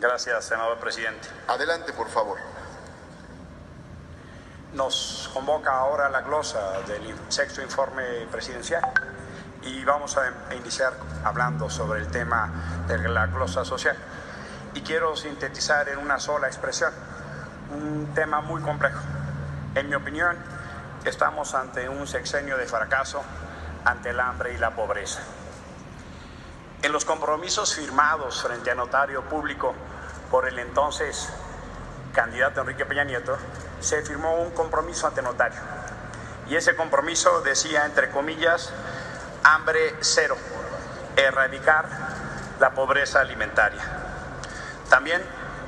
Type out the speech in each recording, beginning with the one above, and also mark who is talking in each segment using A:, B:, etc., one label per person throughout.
A: Gracias, senador presidente.
B: Adelante, por favor.
A: Nos convoca ahora la glosa del sexto informe presidencial y vamos a iniciar hablando sobre el tema de la glosa social. Y quiero sintetizar en una sola expresión un tema muy complejo. En mi opinión, estamos ante un sexenio de fracaso ante el hambre y la pobreza. En los compromisos firmados frente a notario público por el entonces candidato Enrique Peña Nieto, se firmó un compromiso ante notario. Y ese compromiso decía, entre comillas, hambre cero, erradicar la pobreza alimentaria. También,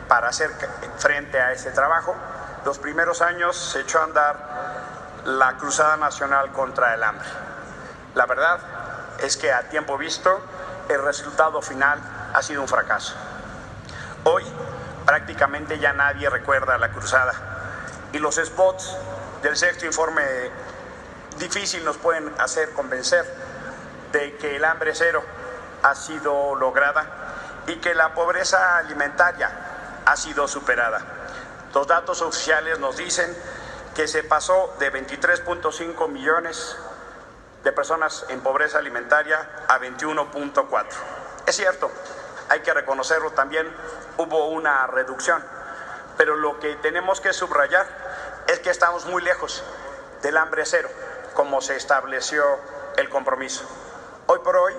A: para hacer frente a ese trabajo, los primeros años se echó a andar la Cruzada Nacional contra el Hambre. La verdad es que a tiempo visto, el resultado final ha sido un fracaso. Hoy prácticamente ya nadie recuerda la cruzada y los spots del sexto informe difícil nos pueden hacer convencer de que el hambre cero ha sido lograda y que la pobreza alimentaria ha sido superada. Los datos oficiales nos dicen que se pasó de 23.5 millones de personas en pobreza alimentaria a 21.4. Es cierto, hay que reconocerlo también, hubo una reducción, pero lo que tenemos que subrayar es que estamos muy lejos del hambre cero, como se estableció el compromiso. Hoy por hoy,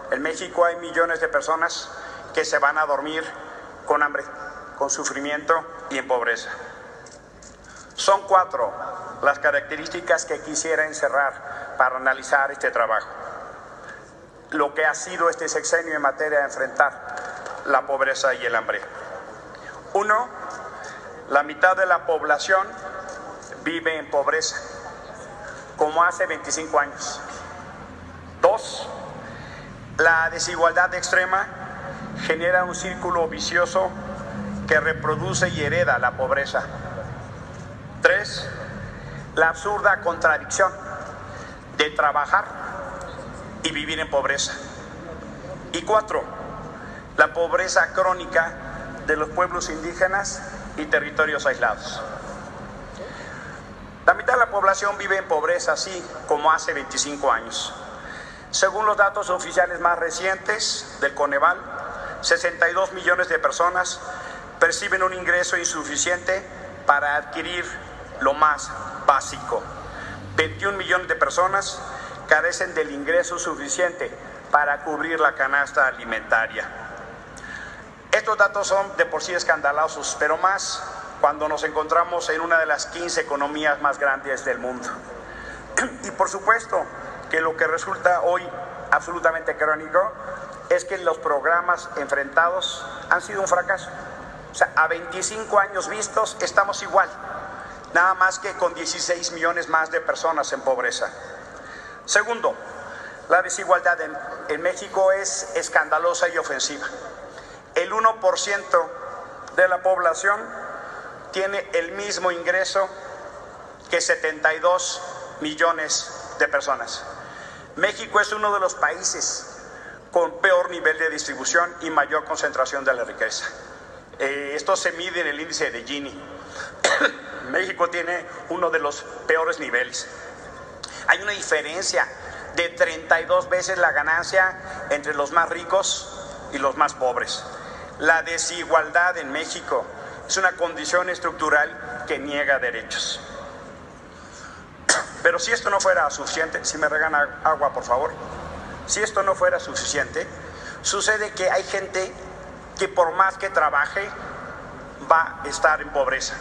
A: en México hay millones de personas que se van a dormir con hambre, con sufrimiento y en pobreza. Son 4 las características que quisiera encerrar para analizar este trabajo. Lo que ha sido este sexenio en materia de enfrentar la pobreza y el hambre. 1, la mitad de la población vive en pobreza, como hace 25 años. 2, la desigualdad extrema genera un círculo vicioso que reproduce y hereda la pobreza. 3, la absurda contradicción de trabajar y vivir en pobreza. Y 4, la pobreza crónica de los pueblos indígenas y territorios aislados. La mitad de la población vive en pobreza, así como hace 25 años. Según los datos oficiales más recientes del Coneval, 62 millones de personas perciben un ingreso insuficiente para adquirir lo más básico. 21 millones de personas carecen del ingreso suficiente para cubrir la canasta alimentaria. Estos datos son de por sí escandalosos, pero más cuando nos encontramos en una de las 15 economías más grandes del mundo. Y por supuesto que lo que resulta hoy absolutamente crónico es que los programas enfrentados han sido un fracaso. O sea, a 25 años vistos estamos igual, nada más que con 16 millones más de personas en pobreza. Segundo, la desigualdad en México es escandalosa y ofensiva. El 1% de la población tiene el mismo ingreso que 72 millones de personas. México es uno de los países con peor nivel de distribución y mayor concentración de la riqueza. Esto se mide en el índice de Gini. México tiene uno de los peores niveles. Hay una diferencia de 32 veces la ganancia entre los más ricos y los más pobres. La desigualdad en México es una condición estructural que niega derechos. Pero si esto no fuera suficiente, si me regalan agua, por favor. Si esto no fuera suficiente, sucede que hay gente que por más que trabaje, va a estar en pobreza.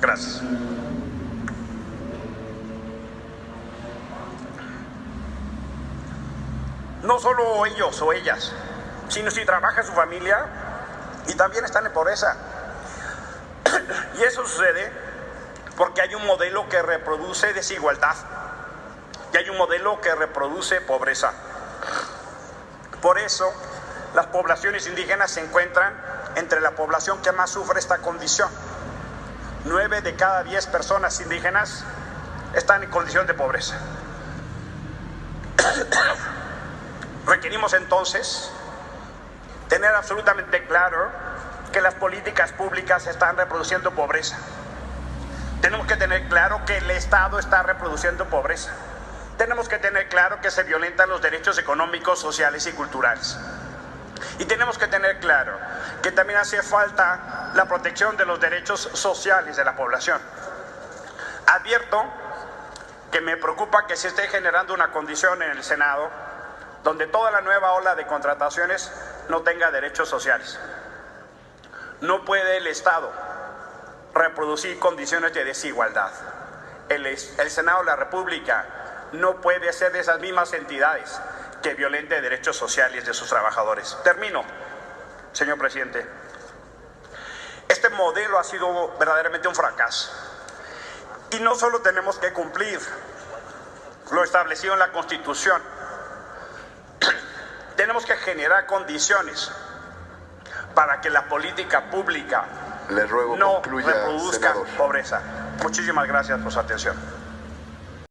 A: Gracias. No solo ellos o ellas, sino si trabaja su familia y también están en pobreza. Y eso sucede porque hay un modelo que reproduce desigualdad y hay un modelo que reproduce pobreza. Por eso, las poblaciones indígenas se encuentran entre la población que más sufre esta condición. 9 de cada 10 personas indígenas están en condición de pobreza. Requerimos entonces tener absolutamente claro que las políticas públicas están reproduciendo pobreza. Tenemos que tener claro que el Estado está reproduciendo pobreza. Tenemos que tener claro que se violentan los derechos económicos, sociales y culturales. Y tenemos que tener claro que también hace falta la protección de los derechos sociales de la población. Advierto que me preocupa que se esté generando una condición en el Senado donde toda la nueva ola de contrataciones no tenga derechos sociales. No puede el Estado reproducir condiciones de desigualdad. El Senado de la República no puede ser de esas mismas entidades que violente derechos sociales de sus trabajadores. Termino, señor presidente. Este modelo ha sido verdaderamente un fracaso. Y no solo tenemos que cumplir lo establecido en la Constitución, tenemos que generar condiciones para que la política pública
B: Le ruego
A: no
B: concluya,
A: reproduzca
B: senador.
A: pobreza. Muchísimas gracias por su atención.